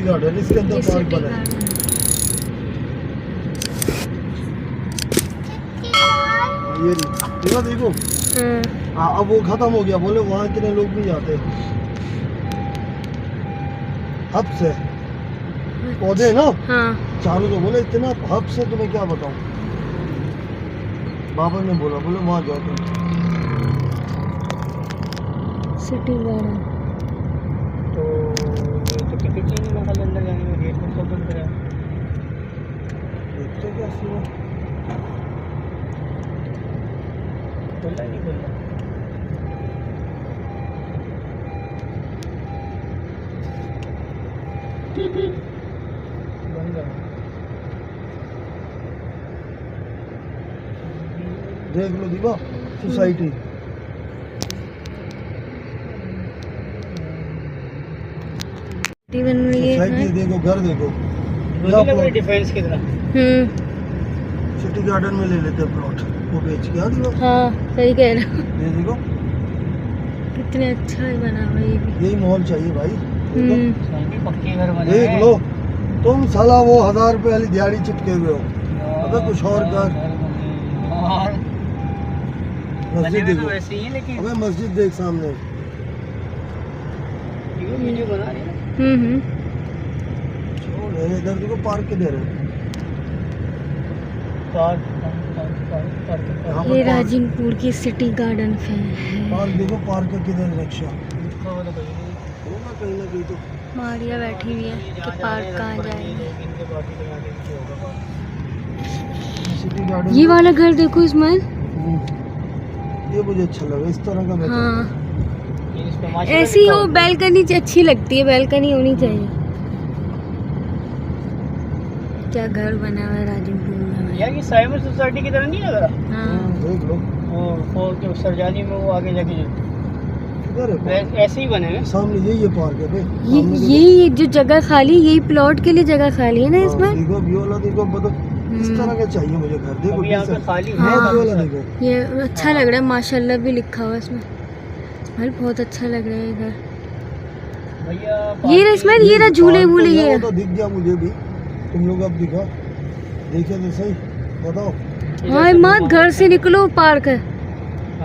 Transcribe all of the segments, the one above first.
Garden, इसके अंदर park बना है। ये देखो। हाँ, अब वो खत्म हो गया, बोले वहाँ इतने लोग नहीं जाते। हब से पौधे ना, हाँ। चारों तो बोले इतना हब से, तुम्हें क्या बताऊं। बाबा ने बोला, बोले वहाँ जाओ तुम। सिटी गार्डन तो ये तो टिकट ही नहीं लगा अंदर जाने में, गेट पर सब बंद करा है। देखते क्या सीन है। खुला नहीं खुला। बंद है। देख लो दीपा, सोसाइटी। बन रही है। सोसाइटी देखो, घर देखो। लग रही डिफेंस की तरह। सिटी गार्डन में ले लेते प्लॉट, वो बेच के। हाँ सही कह रहे हो। ये देखो कितने अच्छा ही बना हुआ ये भी। यही माहौल चाहिए भाई। पक्के घर बने देख लो तुम, साला वो 1000 रुपए वाली दिहाड़ी चिपके हुए हो। अबे कुछ और कर। मस्जिद देखो, वैसे ही है लेकिन अबे मस्जिद देख सामने। वीडियो बना रही है। इधर देखो पार्क किधर है। ये राजिमपुर की सिटी गार्डन है। पार्क देखो, पार्क का किधर रिक्शा होगा कहीं ना कहीं। तो मारिया बैठी हुई है कि पार्क कहाँ जाएंगे। सिटी गार्डन ये वाला घर देखो इस्माइल। ये मुझे अच्छा लगा, इस तरह का। हाँ ऐसी हो, बैल्कनी अच्छी लगती है, बैल्कनी होनी चाहिए। क्या घर बना हुआ है राजिमपुर में यार, ये साइबर सोसाइटी की तरह नहीं लग रहा। हाँ देख लो। और जो सरजानी में वो आगे जाके जो ऐसे ही बने हैं सामने, यही है पार्क है। ये जो जगह खाली, यही प्लॉट के लिए जगह खाली है ना इसमें। देखो व्यू वाला देखो, इस तरह का चाहिए मुझे घर। देखो यहाँ पे खाली है। व्यू वाला देखो। ये अच्छा लग रहा है, माशाल्लाह भी लिखा हुआ है इसमें। भाई बहुत अच्छा लग रहा है इधर। भैया ये इसमें ये रहा झूले वूले। ये तो दिख गया मुझे भी, तुम लोग अब दिखा, देखे तो सही, बताओ। हाँ मत घर से निकलो, पार्क है।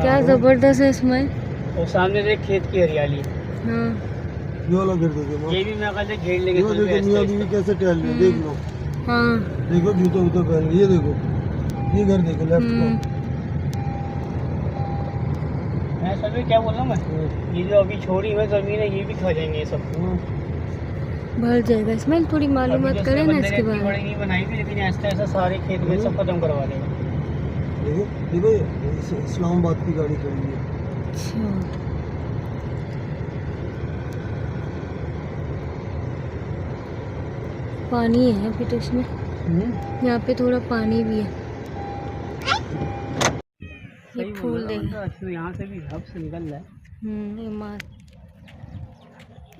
क्या जबरदस्त है इसमें। और सामने से खेत की हरियाली। हाँ ये वाला घर देखो। ये भी मैं कहते घेर लेंगे। देखो मियां बीवी कैसे टहल रहे हैं, देख लो। हाँ देखो जूते वूते पहन लिए। ये देखो, ये घर देखो लेफ्ट को। मैं सर क्या बोल रहा हूँ मैं, ये जो अभी छोड़ी हुई जमीन है ये भी खा जाएंगे ये सब। भर जाएगा इसमें। थोड़ी मालूमात करें ना इसके बारे में। बड़ी नहीं बनाई थी, लेकिन ऐसा ऐसा सारे खेत में सब खत्म करवा देगा। देखो देखो, इस्लामाबाद की गाड़ी खड़ी है। अच्छा पानी है अभी तो इसमें। यहाँ पे थोड़ा पानी भी है। ये फूल देख, यहाँ से भी हब से निकल रहा है। ये मार।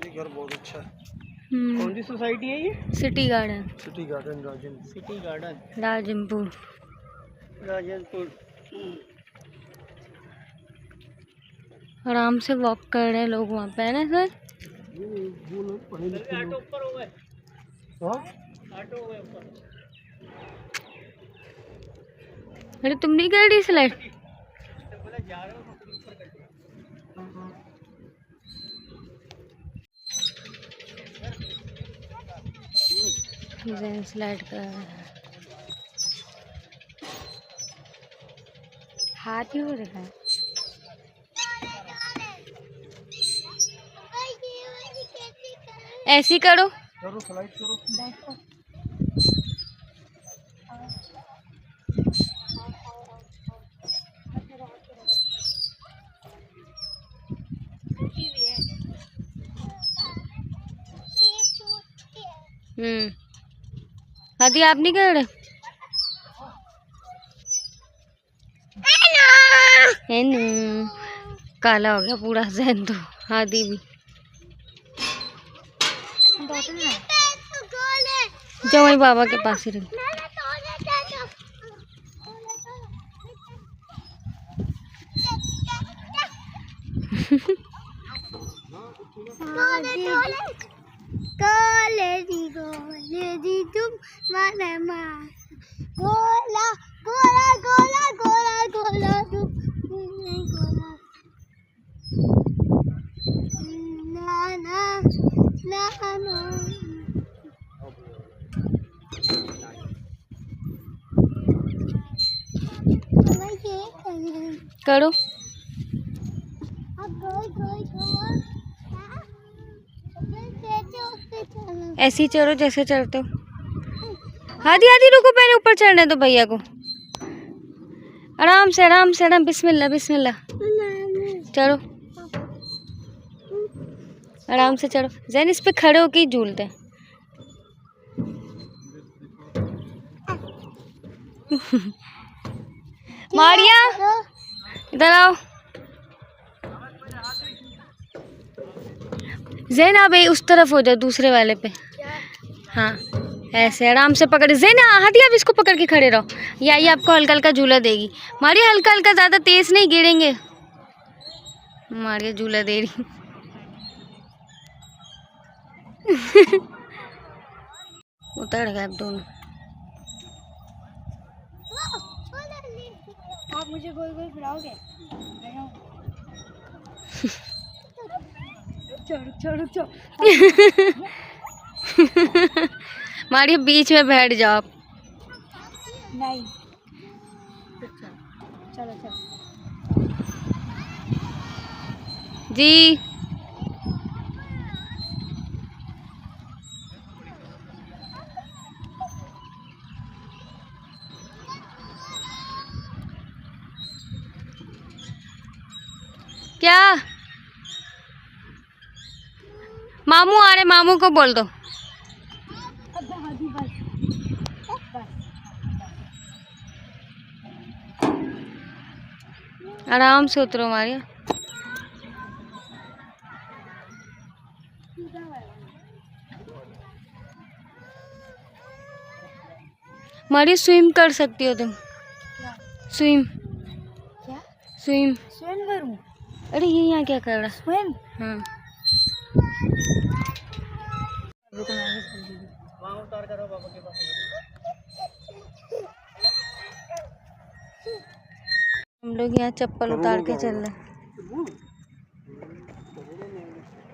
ये घर बहुत अच्छा है। कौन सी सोसाइटी है ये? City garden. City garden Rajan. City garden Rajanpur. Rajanpur. आराम से वॉक कर रहे हैं लोग वहाँ पे, है ना सर। वो लोग पढ़े लिखे ऑटो ऊपर हो गए। हाँ ऑटो हो गए ऊपर। अरे तुम नहीं कर रही स्लाइड। स्लाइड कर रहे हैं। हाथ ही हो रहा है। ऐसे करो, करो स्लाइड करो। हादी आप नहीं कर रहे। काला हो गया पूरा जहन तो। हादी भी जाओ वही बाबा के पास ही रह। गोला गोला गोला गोला गोला तू नहीं गोला ना ना ना ना करो ऐसे ही चढ़ो जैसे चढ़ते हो। आधी आधी रुको, पहले ऊपर चढ़ने दो भैया को। आराम से आराम से आराम, बिस्मिल्लाह बिस्मिल्लाह। चढ़ो आराम से चढ़ो। जैन इस पे खड़े होके ही झूलते हैं। मारिया इधर आओ। जैन आप उस तरफ हो जाओ, दूसरे वाले पे। हाँ ऐसे आराम से पकड़े। जैन हाथी आप इसको पकड़ के खड़े रहो, या ये आपको हल्का हल्का झूला देगी। मारिया हल्का हल्का, ज़्यादा तेज नहीं, गिरेंगे। मारिया झूला दे रही। उतर गए अब दोनों। आप मुझे गोल गोल फिराओगे? चढ़ो चढ़ो। मारिया बीच में बैठ जाओ आप। नहीं चलो चलो जी। क्या मामू आ रहे, मामू को बोल दो। आराम से उतरो मारिया। मारिया स्विम कर सकती हो तुम। स्विम क्या? स्विम करूं? अरे ये यहाँ क्या कर रहा? स्विम। हाँ हम लोग यहाँ चप्पल उतार के चल रहे।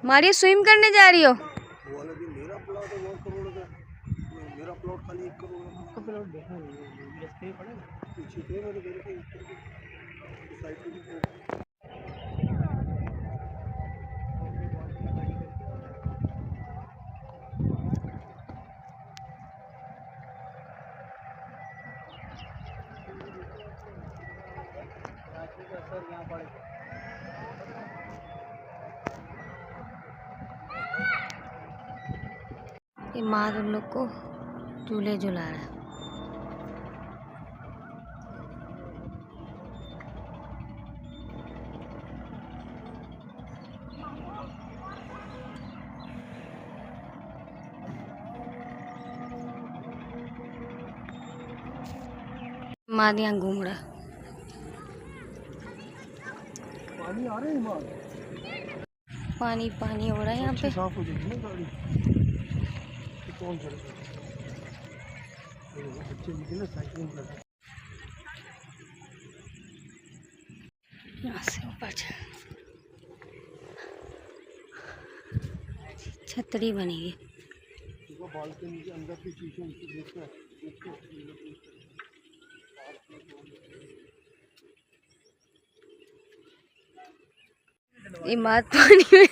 मारिया स्विम करने जा रही हो? मेरा प्लॉट खाली 1 करोड़ का प्लॉट देखा नहीं पड़ेगा पीछे थे मेरे घर के साइड पे। ये माँ उन लोग को झूले झुला रहा है। माँ यहाँ घूम रहा। पानी आ रहा है माँ, पानी पानी हो रहा है यहाँ पे। साफ हो जाएगी ना गाड़ी। कौन चलेगा? बच्चे निकले साइकिलिंग कर। यहाँ से ऊपर छतरी बनेगी। बालकनी के अंदर की चीजें देखो। ये मात पानी में